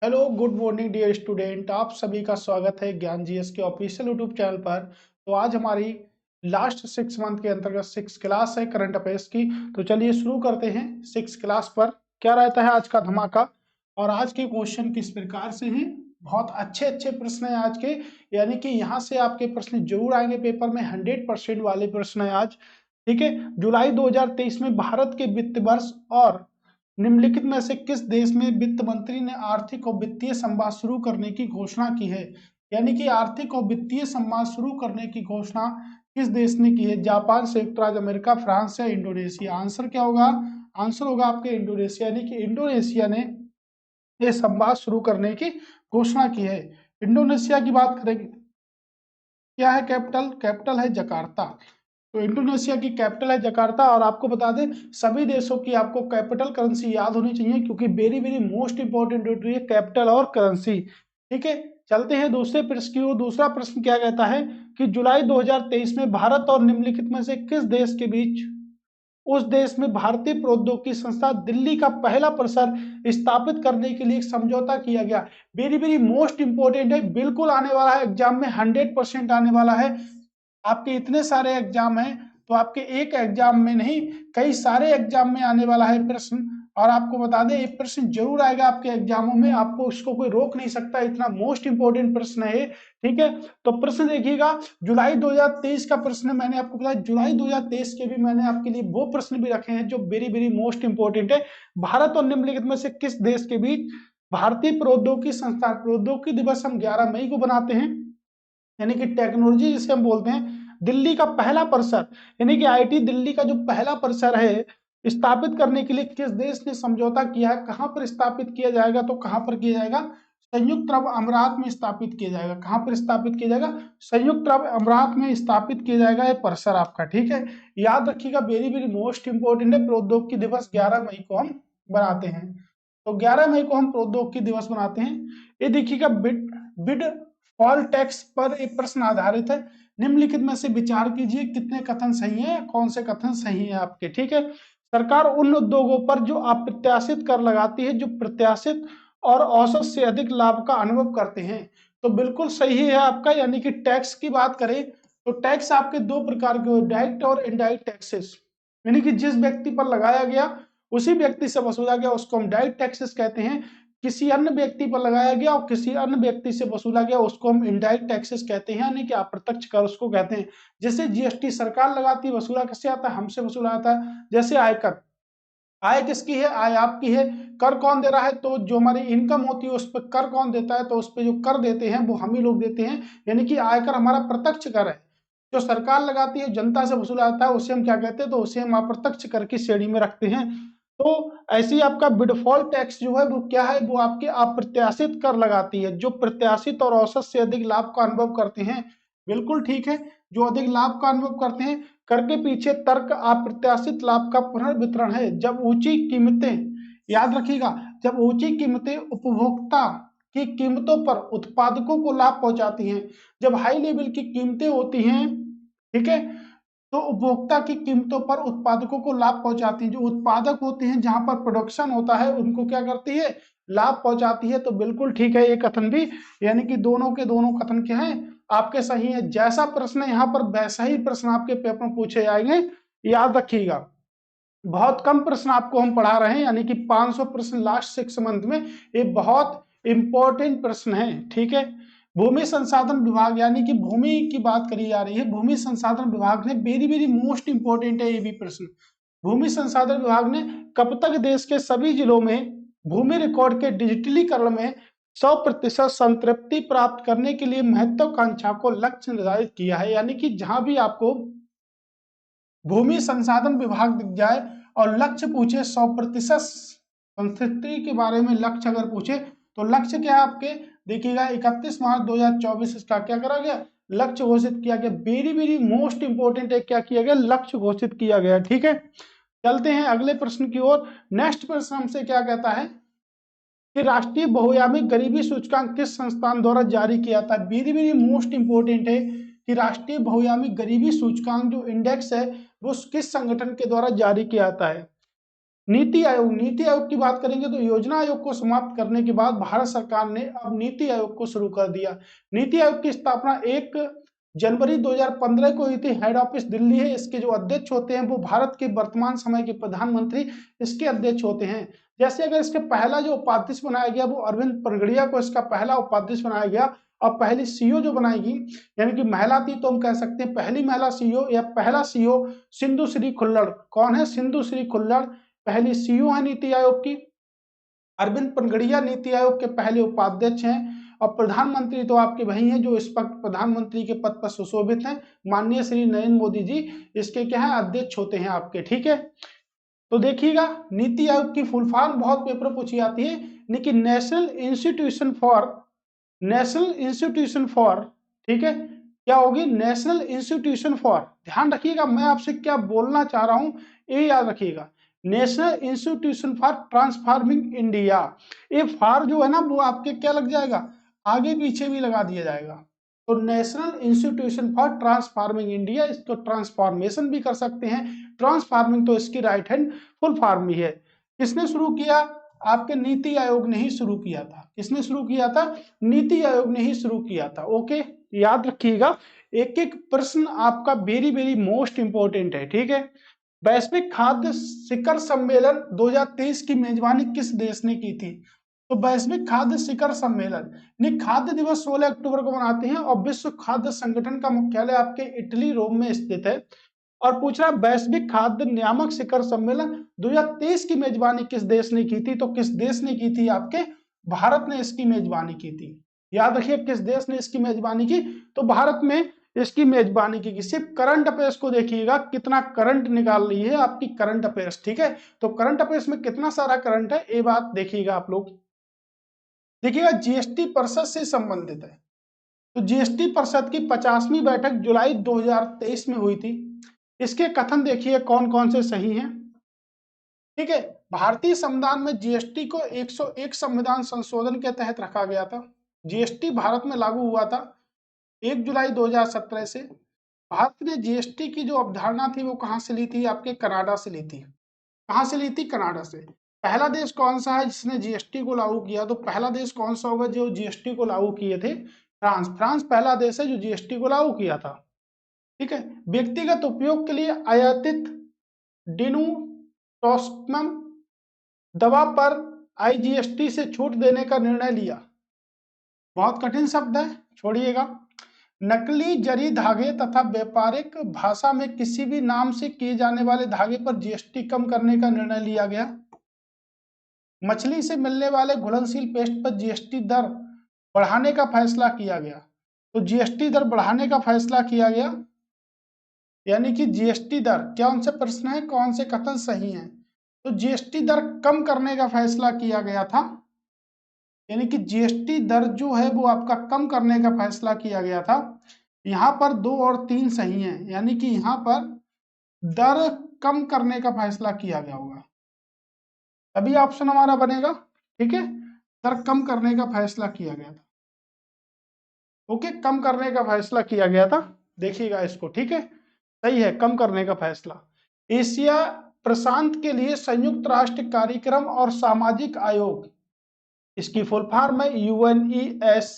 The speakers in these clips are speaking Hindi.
Hello good morning dear student. आप सभी का स्वागत है ज्ञान जीएस के ऑफिशियल यूट्यूब चैनल पर। तो आज हमारी लास्ट 6 मंथ के अंतर्गत 6 क्लास है करंट अफेयर्स की। तो चलिए शुरू करते हैं 6 क्लास पर। क्या रहता है आज का धमाका और आज के क्वेश्चन किस प्रकार से हैं। बहुत अच्छे अच्छे प्रश्न हैं आज के, यानी कि यहाँ से आपके प्रश्न जरूर आएंगे पेपर में। 100% वाले प्रश्न है आज। ठीक है। जुलाई 2023 में भारत के वित्त वर्ष और निम्नलिखित में से किस देश में वित्त मंत्री ने आर्थिक और वित्तीय संवाद शुरू करने की घोषणा की है। यानी कि आर्थिक और वित्तीय संवाद शुरू करने की घोषणा किस देश ने की है। जापान, संयुक्त राज्य अमेरिका, फ्रांस या इंडोनेशिया। आंसर क्या होगा? आंसर होगा आपके इंडोनेशिया, यानी कि इंडोनेशिया ने यह संवाद शुरू करने की घोषणा की है। इंडोनेशिया की बात करेंगे, क्या है कैपिटल? कैपिटल है जकार्ता। तो इंडोनेशिया की कैपिटल है जकार्ता। और आपको बता दें, सभी देशों की आपको कैपिटल करेंसी याद होनी चाहिए, क्योंकि वेरी वेरी मोस्ट इंपॉर्टेंट होती है कैपिटल और करेंसी। ठीक है। चलते हैं दूसरे प्रश्न की ओर। दूसरा प्रश्न क्या कहता है कि जुलाई 2023 में भारत और निम्नलिखित में से किस देश के बीच उस देश में भारतीय प्रौद्योगिकी संस्था दिल्ली का पहला परिसर स्थापित करने के लिए एक समझौता किया गया। वेरी वेरी मोस्ट इंपॉर्टेंट है, बिल्कुल आने वाला है एग्जाम में, 100% आने वाला है। आपके इतने सारे एग्जाम हैं, तो आपके एक एग्जाम में नहीं, कई सारे एग्जाम में आने वाला है प्रश्न। और आपको बता दें, एक प्रश्न जरूर आएगा आपके एग्जामों में, आपको इसको कोई रोक नहीं सकता, इतना मोस्ट इंपोर्टेंट प्रश्न है ये। ठीक है। तो प्रश्न देखिएगा, जुलाई 2023 का प्रश्न मैंने आपको बताया। जुलाई 2023 के भी मैंने आपके लिए वो प्रश्न भी रखे हैं जो वेरी वेरी मोस्ट इंपोर्टेंट है। भारत और निम्नलिखित में से किस देश के बीच भारतीय प्रौद्योगिकी संस्थान, प्रौद्योगिकी दिवस हम 11 मई को बनाते हैं, यानी कि टेक्नोलॉजी जिसे हम बोलते हैं, दिल्ली का पहला परिसर, यानी कि आईटी दिल्ली का जो पहला परिसर है स्थापित करने के लिए किस देश ने समझौता किया है। कहां पर स्थापित किया जाएगा? तो कहां पर किया जाएगा? संयुक्त अरब अमीरात में स्थापित किया जाएगा। कहां पर स्थापित किया जाएगा? संयुक्त अरब अमीरात में स्थापित किया जाएगा ये परिसर आपका। ठीक है। याद रखिएगा, वेरी वेरी मोस्ट इंपोर्टेंट है। प्रौद्योगिकी दिवस 11 मई को हम बनाते हैं। तो 11 मई को हम प्रौद्योगिकी दिवस बनाते हैं। ये देखिएगा, बिड बिड फॉल टैक्स पर एक प्रश्न आधारित है। निम्नलिखित में से विचार कीजिए, कितने कथन सही हैं, कौन से कथन सही हैं आपके। ठीक है। सरकार उन उद्योगों पर जो अप्रत्याशित कर लगाती है जो प्रत्याशित और औसत से अधिक लाभ का अनुभव करते हैं। तो बिल्कुल सही है आपका, यानी कि टैक्स की बात करें तो टैक्स आपके दो प्रकार के, डायरेक्ट और इनडायरेक्ट टैक्सेस। यानी कि जिस व्यक्ति पर लगाया गया उसी व्यक्ति से वसूला गया उसको हम डायरेक्ट टैक्सेस कहते हैं। किसी अन्य व्यक्ति पर लगाया गया और किसी अन्य व्यक्ति से वसूला गया उसको हम इनडायरेक्ट टैक्सेस कहते हैं, यानी कि अप्रत्यक्ष कर उसको कहते हैं। जैसे जीएसटी सरकार लगाती है, वसूला किससे आता है? हमसे वसूला आता है। जैसे आयकर, आय किसकी है? आय आपकी है। कर कौन दे रहा है? तो जो हमारी इनकम होती है उस पर कर कौन देता है? तो उस पर जो कर देते हैं वो हम ही लोग देते हैं, यानी कि आयकर हमारा प्रत्यक्ष कर है। जो सरकार लगाती है, जनता से वसूला जाता है, उसे हम क्या कहते हैं? तो उसे हम अप्रत्यक्ष कर की श्रेणी में रखते हैं। तो ऐसे ही आपका विडफॉल टैक्स जो है वो क्या है? वो आपके अप्रत्याशित कर लगाती है, जो प्रत्याशित और औसत से अधिक लाभ का अनुभव करते हैं। बिल्कुल ठीक है, जो अधिक लाभ का अनुभव करते हैं। कर के पीछे तर्क अप्रत्याशित लाभ का पुनर्वितरण है। जब ऊंची कीमतें, याद रखिएगा, जब ऊंची कीमतें उपभोक्ता की कीमतों पर उत्पादकों को लाभ पहुंचाती हैं, जब हाई लेवल की कीमतें होती हैं, ठीक है, तो उपभोक्ता की कीमतों पर उत्पादकों को लाभ पहुंचाती है। जो उत्पादक होते हैं, जहां पर प्रोडक्शन होता है, उनको क्या करती है? लाभ पहुंचाती है। तो बिल्कुल ठीक है ये कथन भी, यानी कि दोनों के दोनों कथन क्या है? आपके सही है। जैसा प्रश्न है यहाँ पर वैसा ही प्रश्न आपके पेपर में पूछे जाएंगे, याद रखिएगा। बहुत कम प्रश्न आपको हम पढ़ा रहे हैं, यानी कि 500 प्रश्न लास्ट 6 मंथ में। ये बहुत इंपॉर्टेंट प्रश्न है। ठीक है। भूमि संसाधन विभाग, यानी कि भूमि की बात करी जा रही है, भूमि संसाधन विभाग ने, वेरी वेरी मोस्ट इंपॉर्टेंट है ये भी प्रश्न। भूमि संसाधन विभाग ने कब तक देश के सभी जिलों में भूमि रिकॉर्ड के डिजिटलीकरण में 100% संतृप्ति प्राप्त करने के लिए महत्वाकांक्षा को लक्ष्य निर्धारित किया है। यानी कि जहां भी आपको भूमि संसाधन विभाग दिख जाए और लक्ष्य पूछे 100% संतृप्ति के बारे में, लक्ष्य अगर पूछे तो लक्ष्य क्या है आपके? देखिएगा, 31 मार्च 2024 इसका क्या करा गया? लक्ष्य घोषित किया गया। वेरी वेरी मोस्ट इंपोर्टेंट है, क्या किया गया? लक्ष्य घोषित किया गया। ठीक है। चलते हैं अगले प्रश्न की ओर। नेक्स्ट प्रश्न हमसे क्या कहता है कि राष्ट्रीय बहुआयामी गरीबी सूचकांक किस संस्थान द्वारा जारी किया था? वेरी वेरी मोस्ट इंपोर्टेंट है कि राष्ट्रीय बहुआयामी गरीबी सूचकांक जो इंडेक्स है वो किस संगठन के द्वारा जारी किया जाता है। नीति आयोग की बात करेंगे तो योजना आयोग को समाप्त करने के बाद भारत सरकार ने अब नीति आयोग को शुरू कर दिया। नीति आयोग की स्थापना 1 जनवरी 2015 को हुई थी। हेड ऑफिस दिल्ली है। इसके जो अध्यक्ष होते हैं वो भारत के वर्तमान समय के प्रधानमंत्री इसके अध्यक्ष होते हैं। जैसे अगर इसके पहला जो उपाध्यक्ष बनाया गया वो अरविंद पनगड़िया को इसका पहला उपाध्यक्ष बनाया गया। अब पहली सीईओ जो बनाएगी यानी कि महिला थी तो हम कह सकते हैं पहली महिला सीईओ या पहला सीईओ सिंधु श्री खुल्लड़। कौन है? सिंधु श्री खुल्लड़ पहली सीईओ है नीति आयोग की। अरविंद पनगड़िया नीति आयोग के पहले उपाध्यक्ष हैं। और प्रधानमंत्री तो आपके वही हैं जो इस वक्त प्रधानमंत्री के पद पर सुशोभित हैं, माननीय श्री नरेंद्र मोदी जी इसके क्या है अध्यक्ष होते हैं आपके। ठीक है, तो देखिएगा नीति आयोग की फुल फॉर्म बहुत पेपर पूछी जाती है, लेकिन नेशनल इंस्टीट्यूशन फॉर ठीक है क्या होगी? National institution for. ध्यान रखिएगा मैं आपसे क्या बोलना चाह रहा हूं ये याद रखिएगा। National institution for transforming India. ये फॉर जो है ना वो आपके क्या लग जाएगा? आगे पीछे भी लगा दिया जाएगा। तो national institution for transforming India, इसको ट्रांसफॉर्मेशन भी कर सकते हैं। ट्रांसफॉर्मिंग तो इसकी राइट हैंड फुल फॉर्म ही है। किसने शुरू किया? आपके नीति आयोग ने ही शुरू किया था। किसने शुरू किया था? नीति आयोग ने ही शुरू किया था। ओके, याद रखिएगा एक एक प्रश्न आपका वेरी वेरी मोस्ट इंपोर्टेंट है। ठीक है, वैश्विक खाद्य शिखर सम्मेलन 2023 की मेजबानी किस देश ने की थी? तो वैश्विक खाद्य शिखर सम्मेलन खाद्य दिवस 16 अक्टूबर को मनाते हैं और विश्व खाद्य संगठन का मुख्यालय आपके इटली रोम में स्थित है। और पूछ रहा वैश्विक खाद्य नियामक शिखर सम्मेलन 2023 की मेजबानी किस देश ने की थी? तो किस देश ने की थी? आपके भारत ने इसकी मेजबानी की थी। याद रखिए किस देश ने इसकी मेजबानी की? तो भारत में इसकी मेजबानी की। सिर्फ करंट अफेयर्स को देखिएगा कितना करंट निकाल रही है आपकी करंट अफेयर्स। ठीक है, तो करंट अफेयर्स में कितना सारा करंट है ये बात देखिएगा आप लोग। देखिएगा जीएसटी परिषद से संबंधित है। तो जीएसटी परिषद की 50वीं बैठक जुलाई 2023 में हुई थी। इसके कथन देखिए कौन कौन से सही हैं। ठीक है, भारतीय संविधान में जीएसटी को 101 संविधान संशोधन के तहत रखा गया था। जीएसटी भारत में लागू हुआ था 1 जुलाई 2017 से। भारत ने जीएसटी की जो अवधारणा थी वो कहां से ली थी? आपके कनाडा से ली थी। कहां से ली थी? कनाडा से। पहला देश कौन सा है जिसने जीएसटी को लागू किया? तो पहला देश कौन सा होगा जो जीएसटी को लागू किए थे? फ्रांस। फ्रांस पहला देश है जो जीएसटी को लागू किया था। ठीक है, व्यक्तिगत उपयोग के लिए आयातित डिनोटोस्कम दवा पर आईजीएसटी से छूट देने का निर्णय लिया। बहुत कठिन शब्द है, छोड़िएगा। नकली जरी धागे तथा व्यापारिक भाषा में किसी भी नाम से किए जाने वाले धागे पर जीएसटी कम करने का निर्णय लिया गया। मछली से मिलने वाले घुलनशील पेस्ट पर जीएसटी दर बढ़ाने का फैसला किया गया। तो जीएसटी दर बढ़ाने का फैसला किया गया, यानी कि जीएसटी दर क्या उनसे प्रश्न है कौन से कथन सही हैं? तो जीएसटी दर कम करने का फैसला किया गया था, यानी कि जीएसटी दर जो है वो आपका कम करने का फैसला किया गया था। यहाँ पर 2 और 3 सही हैं, यानी कि यहाँ पर दर कम करने का फैसला किया गया होगा, तभी ऑप्शन हमारा बनेगा। ठीक है, दर कम करने का फैसला किया गया था। ओके, कम करने का फैसला किया गया था, देखिएगा इसको। ठीक है, सही है, कम करने का फैसला। एशिया प्रशांत के लिए संयुक्त राष्ट्र कार्यक्रम और सामाजिक आयोग, इसकी फुल फॉर्म है UNESCPA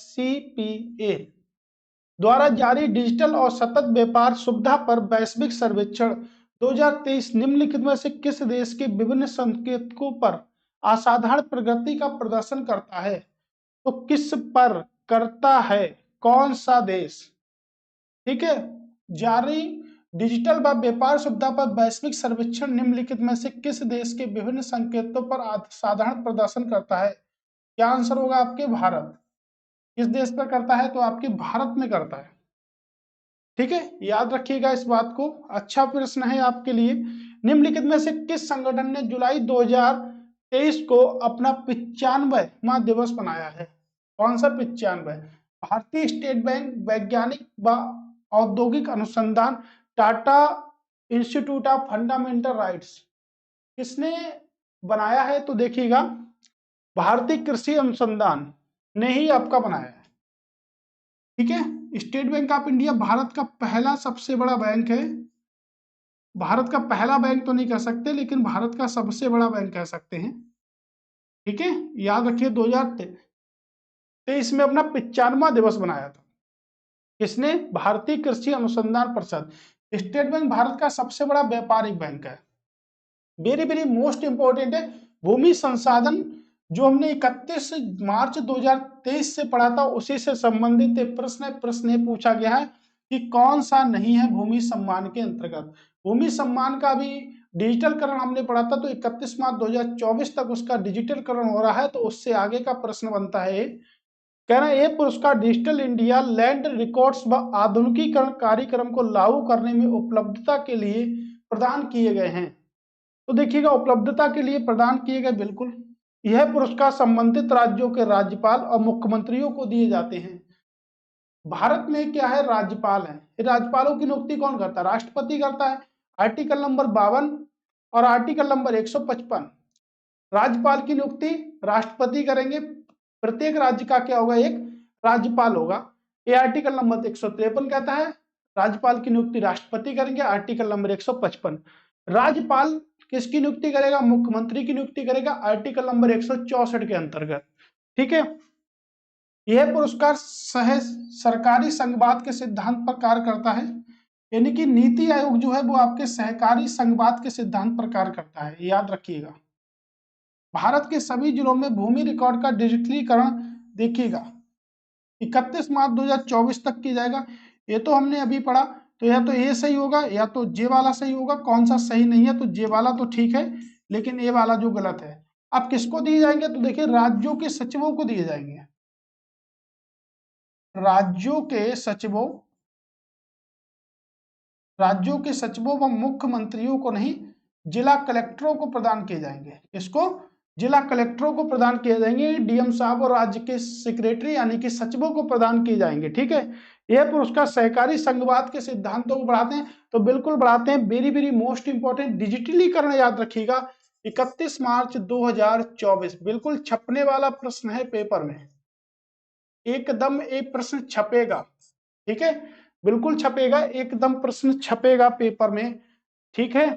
द्वारा जारी डिजिटल और सतत व्यापार सुविधा पर वैश्विक सर्वेक्षण 2023 निम्नलिखित में से किस देश के विभिन्न संकेतकों पर असाधारण प्रगति का प्रदर्शन करता है? तो किस पर करता है? कौन सा देश? ठीक है, जारी डिजिटल व व्यापार सुविधा पर वैश्विक सर्वेक्षण निम्नलिखित में से किस देश के विभिन्न संकेतों पर असाधारण प्रदर्शन करता है? क्या आंसर होगा आपके? भारत। किस देश पर करता है? तो आपके भारत में करता है। ठीक है, याद रखिएगा इस बात को। अच्छा प्रश्न है आपके लिए। निम्नलिखित में से किस संगठन ने जुलाई 2023 को अपना 95वां दिवस मनाया है? कौन सा 95? भारतीय स्टेट बैंक, वैज्ञानिक व औद्योगिक अनुसंधान, Tata institute of fundamental rights. किसने बनाया है? तो देखिएगा भारतीय कृषि अनुसंधान ने ही आपका बनाया है। ठीक है, state bank of India Bharat का पहला सबसे बड़ा बैंक है भारत का पहला बैंक तो नहीं कह सकते, लेकिन भारत का सबसे बड़ा बैंक कह सकते हैं। ठीक है, याद रखिए 2023 में अपना 95वां दिवस बनाया था किसने? भारतीय कृषि अनुसंधान परिषद। स्टेट बैंक भारत का सबसे बड़ा व्यापारिक बैंक है। वेरी वेरी मोस्ट इंपोर्टेंट है। भूमि संसाधन जो हमने 31 मार्च 2023 से पढ़ा था उसी से संबंधित एक प्रश्न पूछा गया है कि कौन सा नहीं है भूमि सम्मान के अंतर्गत। भूमि सम्मान का भी डिजिटलकरण हमने पढ़ा था, तो 31 मार्च 2024 तक उसका डिजिटलकरण हो रहा है, तो उससे आगे का प्रश्न बनता है। कह रहे हैं ये पुरस्कार डिजिटल इंडिया लैंड रिकॉर्ड्स व आधुनिकीकरण कार्यक्रम को लागू करने में उपलब्धता के लिए प्रदान किए गए हैं। तो देखिएगा, उपलब्धता के लिए प्रदान किए गए, बिल्कुल। यह पुरस्कार संबंधित राज्यों के राज्यपाल और मुख्यमंत्रियों को दिए जाते हैं। भारत में क्या है? राज्यपाल है। राज्यपालों की नियुक्ति कौन करता है? राष्ट्रपति करता है। आर्टिकल नंबर 52 और आर्टिकल नंबर 155। राज्यपाल की नियुक्ति राष्ट्रपति करेंगे। प्रत्येक राज्य का क्या होगा? एक राज्यपाल होगा। ये आर्टिकल नंबर 153 कहता है राज्यपाल की नियुक्ति राष्ट्रपति करेंगे। Article number 155। राज्यपाल किसकी नियुक्ति करेगा? मुख्यमंत्री की नियुक्ति करेगा, आर्टिकल नंबर 164 के अंतर्गत। ठीक है, यह पुरस्कार सरकारी संघवाद के सिद्धांत पर कार्य करता है। यानी कि नीति आयोग जो है वो आपके सहकारी संघवाद के सिद्धांत पर कार्य करता है, याद रखिएगा। भारत के सभी जिलों में भूमि रिकॉर्ड का डिजिटलीकरण देखिएगा 31 मार्च 2024 तक की जाएगा। ये तो हमने अभी पढ़ा, तो या तो ये सही होगा या तो जे वाला सही होगा। कौन सा सही नहीं है? तो जे वाला तो ठीक है, लेकिन ए वाला जो गलत है। अब किसको दिए जाएंगे? तो देखिए, राज्यों के सचिवों को दिए जाएंगे। राज्यों के सचिवों राज्यों के सचिवों व मुख्यमंत्रियों को नहीं, जिला कलेक्टरों को प्रदान किए जाएंगे। इसको जिला कलेक्टरों को प्रदान किए जाएंगे। डीएम साहब और राज्य के सेक्रेटरी यानी कि सचिवों को प्रदान किए जाएंगे। ठीक है, यह पुरस्कार सहकारी संघवाद के सिद्धांतों को बढ़ाते हैं, तो बिल्कुल बढ़ाते हैं। वेरी वेरी मोस्ट इंपोर्टेंट डिजिटलीकरण याद रखिएगा 31 मार्च 2024, बिल्कुल छपने वाला प्रश्न है पेपर में, एकदम एक प्रश्न छपेगा। ठीक है, बिल्कुल छपेगा, एकदम प्रश्न छपेगा पेपर में। ठीक है,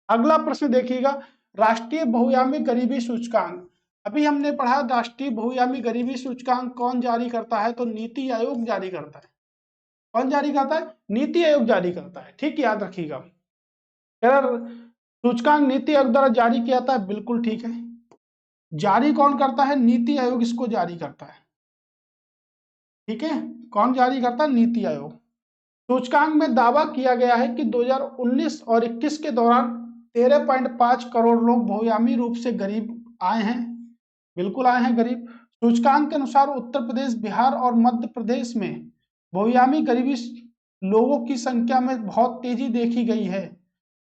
अगला प्रश्न देखिएगा, राष्ट्रीय बहुआयामी गरीबी सूचकांक। अभी हमने पढ़ा राष्ट्रीय बहुआयामी गरीबी सूचकांक कौन जारी करता है? तो नीति आयोग जारी करता है। कौन जारी करता है? नीति आयोग जारी करता है। ठीक, याद रखिएगा। सूचकांक नीति आयोग द्वारा जारी किया जाता है, बिल्कुल ठीक है। जारी कौन करता है? नीति आयोग इसको जारी करता है। ठीक है, कौन जारी करता है? नीति आयोग। सूचकांक में दावा किया गया है कि 2019 और 21 के दौरान 13.5 करोड़ लोग बहुआयामी रूप से गरीब आए हैं। बिल्कुल आए हैं गरीब। सूचकांक के अनुसार उत्तर प्रदेश, बिहार और मध्य प्रदेश में बहुआयामी गरीबी लोगों की संख्या में बहुत तेजी देखी गई है।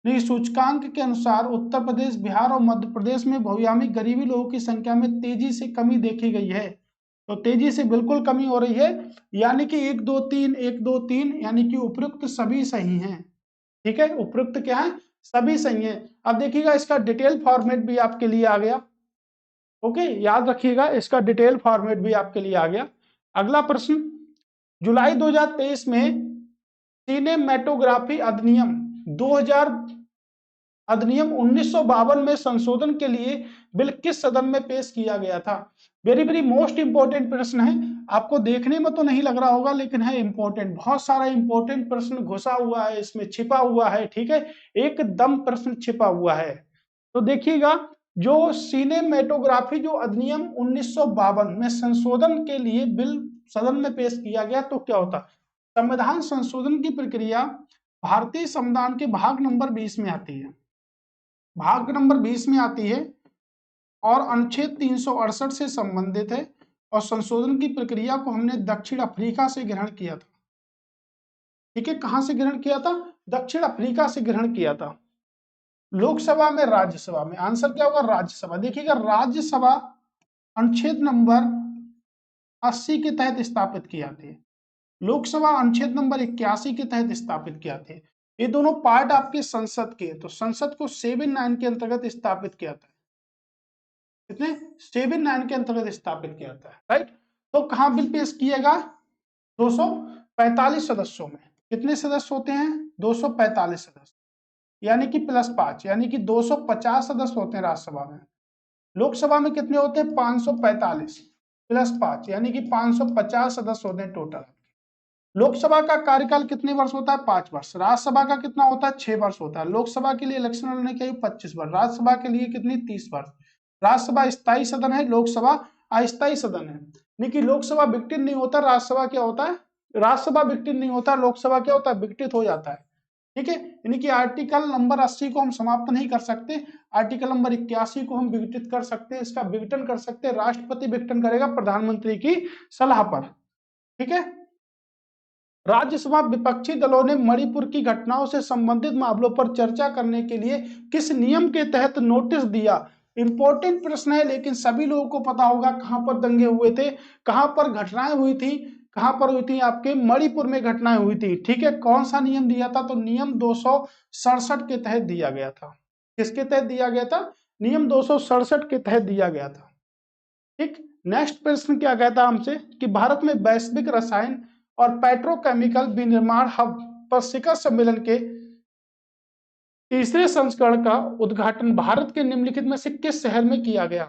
नहीं, सूचकांक के अनुसार उत्तर प्रदेश, बिहार और मध्य प्रदेश में बहुआयामी गरीबी लोगों की संख्या में तेजी से कमी देखी गई है। तो तेजी से बिल्कुल कमी हो रही है, यानी कि 1 2 3 1 2 3, यानी कि उपयुक्त सभी सही हैं। ठीक है, उपयुक्त क्या है? सभी सही हैं। अब देखिएगा, इसका डिटेल फॉर्मेट भी आपके लिए आ गया। ओके, याद रखिएगा, इसका डिटेल फॉर्मेट भी आपके लिए आ गया। अगला प्रश्न, जुलाई 2023 में सिनेमेटोग्राफी अधिनियम 1952 में संशोधन के लिए बिल किस सदन में पेश किया गया था? वेरी वेरी मोस्ट इंपोर्टेंट प्रश्न है। आपको देखने में तो नहीं लग रहा होगा, लेकिन है इंपॉर्टेंट। बहुत सारा इंपॉर्टेंट प्रश्न घुसा हुआ है इसमें, छिपा हुआ है। ठीक है, एकदम प्रश्न छिपा हुआ है। तो देखिएगा, जो सिनेमेटोग्राफी जो अधिनियम 1952 में संशोधन के लिए बिल सदन में पेश किया गया, तो क्या होता? संविधान संशोधन की प्रक्रिया भारतीय संविधान के भाग नंबर 20 में आती है। भाग नंबर 20 में आती है और अनुच्छेद 368 से संबंधित है। और संशोधन की प्रक्रिया को हमने दक्षिण अफ्रीका से ग्रहण किया था। ठीक है, कहां से ग्रहण किया था? दक्षिण अफ्रीका से ग्रहण किया था। लोकसभा में, राज्यसभा में? आंसर क्या होगा? राज्यसभा। देखिएगा, राज्यसभा अनुच्छेद नंबर 80 के तहत स्थापित की जाती है। लोकसभा अनुच्छेद नंबर 81 के तहत स्थापित किया था। ये दोनों पार्ट आपके संसद के, तो संसद को 7-9 के अंतर्गत स्थापित किया था। कितने? 7-9 के अंतर्गत स्थापित किया था, राइट। तो कहां बिल पेश किएगा? 245 सदस्यों में। कितने सदस्य होते हैं? 245 सदस्य। यानी कि +5, यानी कि 250 सदस्य होते हैं राज्यसभा में। लोकसभा में कितने होते हैं? 545 +5, यानी कि 550 सदस्य होते हैं टोटल। लोकसभा का कार्यकाल कितने वर्ष होता है? 5 वर्ष। राज्यसभा का कितना होता है? 6 वर्ष होता है। लोकसभा के लिए इलेक्शन लड़ने की आयु 25 वर्ष। राज्यसभा के लिए कितनी? 30 वर्ष। राज्यसभा स्थायी सदन है, लोकसभा अस्थायी सदन है। लेकिन लोकसभा विघटित नहीं होता, राज्यसभा क्या होता है? राज्यसभा विघटित नहीं होता, लोकसभा क्या होता है? विघटित हो जाता है। ठीक है, यानी कि आर्टिकल नंबर 80 को हम समाप्त नहीं कर सकते, आर्टिकल नंबर 81 को हम विघटित कर सकते हैं, इसका विघटन कर सकते हैं। राष्ट्रपति विघटन करेगा प्रधानमंत्री की सलाह पर। ठीक है, राज्यसभा विपक्षी दलों ने मणिपुर की घटनाओं से संबंधित मामलों पर चर्चा करने के लिए किस नियम के तहत नोटिस दिया? इंपॉर्टेंट प्रश्न है, लेकिन सभी लोगों को पता होगा कहां पर दंगे हुए थे, कहां पर घटनाएं हुई थी, कहां पर हुई थी? आपके मणिपुर में घटनाएं हुई थी। ठीक है, कौन सा नियम दिया था? तो नियम 267 के तहत दिया गया था। किसके तहत दिया गया था? नियम 267 के तहत दिया गया था। ठीक, नेक्स्ट प्रश्न क्या कहता है हमसे कि भारत में वैश्विक रसायन और पेट्रोकेमिकल विनिर्माण हब पर शिखर सम्मेलन के तीसरे संस्करण का उद्घाटन भारत के निम्नलिखित में से किस शहर में किया गया?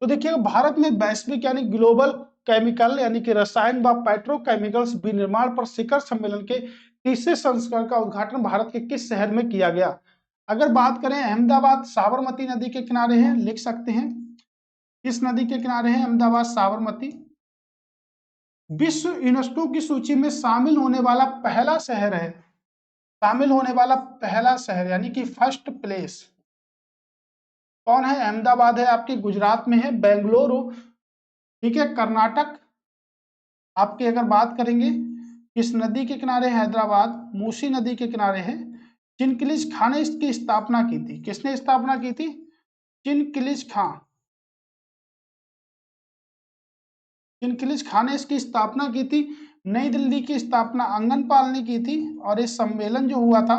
तो देखिएगा, भारत में वैश्विक यानी ग्लोबल केमिकल यानी कि रसायन व पेट्रोकेमिकल्स विनिर्माण पर शिखर सम्मेलन के तीसरे संस्करण का उद्घाटन भारत के किस शहर में किया गया? अगर बात करें, अहमदाबाद साबरमती नदी के किनारे है, लिख सकते हैं। किस नदी के किनारे है? अहमदाबाद साबरमती। विश्व यूनेस्को की सूची में शामिल होने वाला पहला शहर है, शामिल होने वाला पहला शहर यानी कि फर्स्ट प्लेस कौन है? अहमदाबाद है, आपकी गुजरात में है। बेंगलुरु, ठीक है, कर्नाटक। आपकी अगर बात करेंगे किस नदी के किनारे? हैदराबाद मूसी नदी के किनारे है। चिनकिलिज खां ने इसकी स्थापना की थी। किसने स्थापना की थी? चिनकिलिज खां। चिनकिलिज खां ने इसकी स्थापना की थी। नई दिल्ली की स्थापना आंगनपाल ने की थी। और इस सम्मेलन जो हुआ था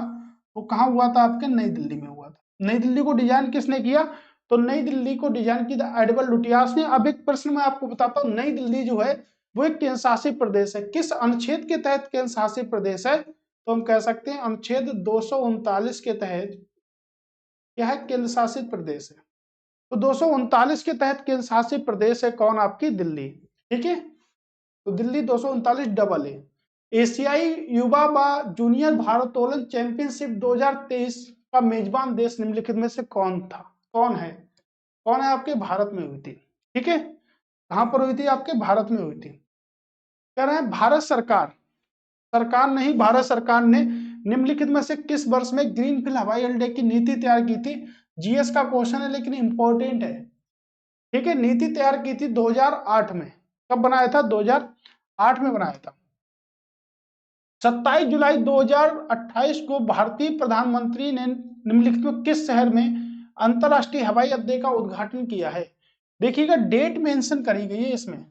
वो कहाँ हुआ था? आपके नई दिल्ली में हुआ था। नई दिल्ली को डिजाइन किसने किया? तो नई दिल्ली को डिजाइन की था एडवर्ड लुटियास ने। अब एक प्रश्न मैं आपको बताता हूँ, नई दिल्ली जो है वो एक केंद्र शासित प्रदेश है। किस अनुच्छेद के तहत केंद्र शासित प्रदेश है? तो हम कह सकते हैं अनुच्छेद 239 के तहत क्या है? केंद्र शासित प्रदेश है। तो 239 के तहत केंद्र शासित प्रदेश है कौन? आपकी दिल्ली। ठीक है, तो दिल्ली 239 डबल है। एशियाई युवा व जूनियर भारोत्तोलन चैंपियनशिप 2023 का मेजबान देश निम्नलिखित में से कौन था? कौन है? कौन है? आपके भारत में हुई थी। ठीक है, कहां पर हुई थी? आपके भारत में हुई थी। कह रहे हैं भारत सरकार, सरकार नहीं, भारत सरकार ने निम्नलिखित में से किस वर्ष में ग्रीनफील्ड हवाई अड्डे की नीति तैयार की थी? जीएस का क्वेश्चन है लेकिन इंपॉर्टेंट है। ठीक है, नीति तैयार की थी 2008 में। कब बनाया था? 2008 में बनाया था। 27 जुलाई 2028 को भारतीय प्रधानमंत्री ने निम्नलिखित में किस शहर में अंतरराष्ट्रीय हवाई अड्डे का उद्घाटन किया है? देखिएगा, डेट मेंशन करी गई है इसमें,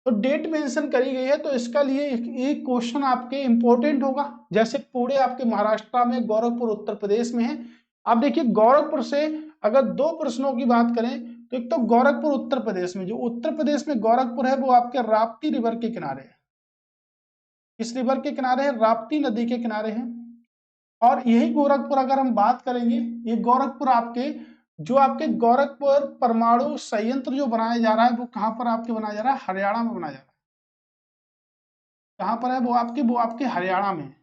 तो डेट मेंशन करी गई है तो इसका लिए एक क्वेश्चन आपके इंपॉर्टेंट होगा। जैसे पुणे आपके महाराष्ट्र में, गोरखपुर उत्तर प्रदेश में है। अब देखिए, गोरखपुर से अगर दो प्रश्नों की बात करें तो एक तो गोरखपुर उत्तर प्रदेश में, जो उत्तर प्रदेश में गोरखपुर है वो आपके राप्ती रिवर के किनारे है। किस रिवर के किनारे है? राप्ती नदी के किनारे है। और यही गोरखपुर अगर हम बात करेंगे, ये गोरखपुर आपके जो आपके गोरखपुर परमाणु संयंत्र जो बनाया जा रहा है वो कहां पर आपके बनाया जा रहा है? हरियाणा में बनाया जा रहा है। कहां पर है? वो आपके हरियाणा में।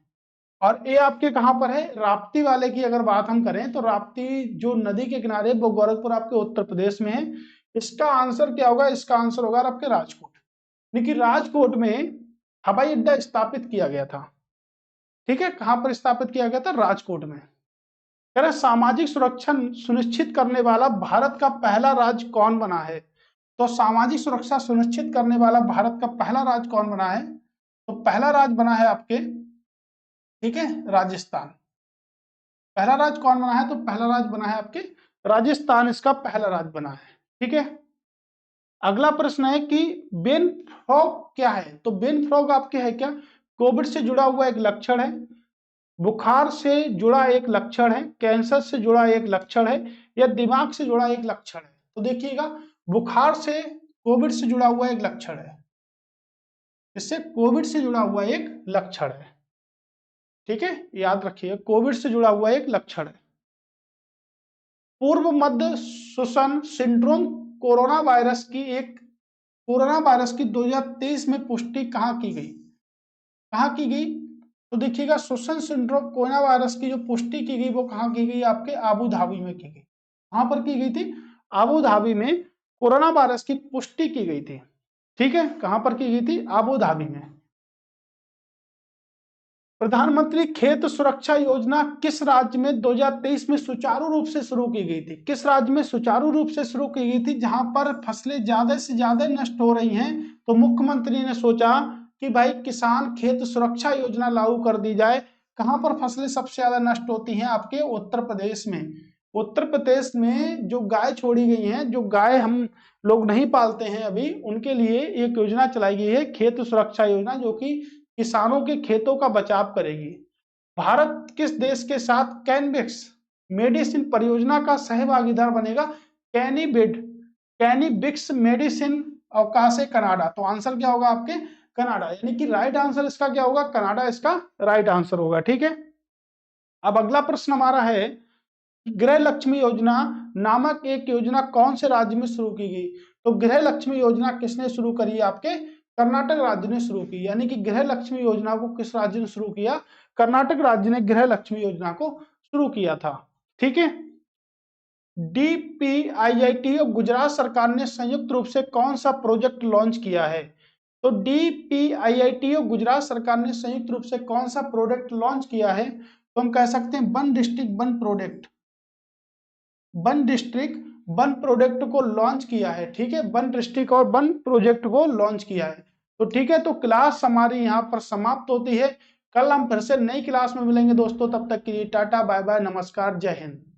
और ये आपके कहां पर है? राप्ती वाले की अगर बात हम करें तो राप्ती जो नदी के किनारे वो गोरखपुर आपके उत्तर प्रदेश में है। इसका आंसर क्या होगा? इसका आंसर होगा आपके राजकोट। लेकिन राजकोट में हवाई अड्डा स्थापित किया गया था। ठीक है, कहां पर स्थापित किया गया था? राजकोट में। कह रहे सामाजिक सुरक्षा सुनिश्चित करने वाला भारत का पहला राज्य कौन बना है? तो सामाजिक सुरक्षा सुनिश्चित करने वाला भारत का पहला राज्य कौन बना है? तो पहला राज्य बना है आपके, ठीक है, राजस्थान। पहला राज्य कौन बना है? तो पहला राज्य बना है आपके राजस्थान, इसका पहला राज्य बना है। ठीक है, अगला प्रश्न है कि बेन फ्रॉग क्या है? तो बेन फ्रॉग आपके है क्या? कोविड से जुड़ा हुआ एक लक्षण है, बुखार से जुड़ा एक लक्षण है, कैंसर से जुड़ा एक लक्षण है, या दिमाग से जुड़ा एक लक्षण है? तो देखिएगा, बुखार से कोविड से जुड़ा हुआ एक लक्षण है, इससे कोविड से जुड़ा हुआ एक लक्षण है। ठीक है, याद रखिए कोविड से जुड़ा हुआ एक लक्षण है। पूर्व मध्य श्वसन सिंड्रोम कोरोना वायरस की 2023 में पुष्टि कहाँ की गई? कहाँ की गई? तो देखिएगा श्वसन सिंड्रोम कोरोना वायरस की जो पुष्टि की गई वो कहाँ की गई? आपके आबू धाबी में की गई। कहाँ पर की गई थी? आबू धाबी में कोरोना वायरस की पुष्टि की गई थी। ठीक है, कहां पर की गई थी? आबू धाबी में। प्रधानमंत्री खेत सुरक्षा योजना किस राज्य में 2023 में सुचारू रूप से शुरू की गई थी? किस राज्य में सुचारू रूप से शुरू की गई थी जहां पर फसलें ज्यादा से ज्यादा नष्ट हो रही हैं? तो मुख्यमंत्री ने सोचा कि भाई किसान खेत सुरक्षा योजना लागू कर दी जाए। कहां पर फसलें सबसे ज्यादा नष्ट होती हैं? आपके उत्तर प्रदेश में। उत्तर प्रदेश में जो गाय छोड़ी गई हैं, जो गाय हम लोग नहीं पालते हैं अभी, उनके लिए एक योजना चलाई गई है खेत सुरक्षा योजना, जो कि किसानों के खेतों का बचाव करेगी। भारत किस देश के साथ कैनबिक्स मेडिसिन परियोजना का सहभागीदार बनेगा? कैनिबिक्स मेडिसिन अवकाश है कनाडा। तो आंसर क्या होगा आपके? कनाडा, यानी कि राइट आंसर इसका क्या होगा? कनाडा इसका राइट आंसर होगा। ठीक है, अब अगला प्रश्न हमारा है, गृह लक्ष्मी योजना नामक एक योजना कौन से राज्य में शुरू की गई? तो गृह लक्ष्मी योजना किसने शुरू करी? आपके कर्नाटक राज्य ने शुरू की। यानी कि गृह लक्ष्मी योजना को किस राज्य ने शुरू किया? कर्नाटक राज्य ने गृह लक्ष्मी योजना को शुरू किया था। ठीक है, DPIIT और गुजरात सरकार ने संयुक्त रूप से कौन सा प्रोजेक्ट लॉन्च किया है? तो DPIIT और गुजरात सरकार ने संयुक्त रूप से कौन सा प्रोजेक्ट लॉन्च किया है? तो हम कह सकते हैं one district one project. One district one project को लॉन्च किया है। ठीक है, वन डिस्ट्रिक्ट और वन प्रोजेक्ट को लॉन्च किया है। तो ठीक है, तो क्लास हमारी यहाँ पर समाप्त होती है। कल हम फिर से नई क्लास में मिलेंगे दोस्तों, तब तक के लिए टाटा बाय बाय, नमस्कार, जय हिंद।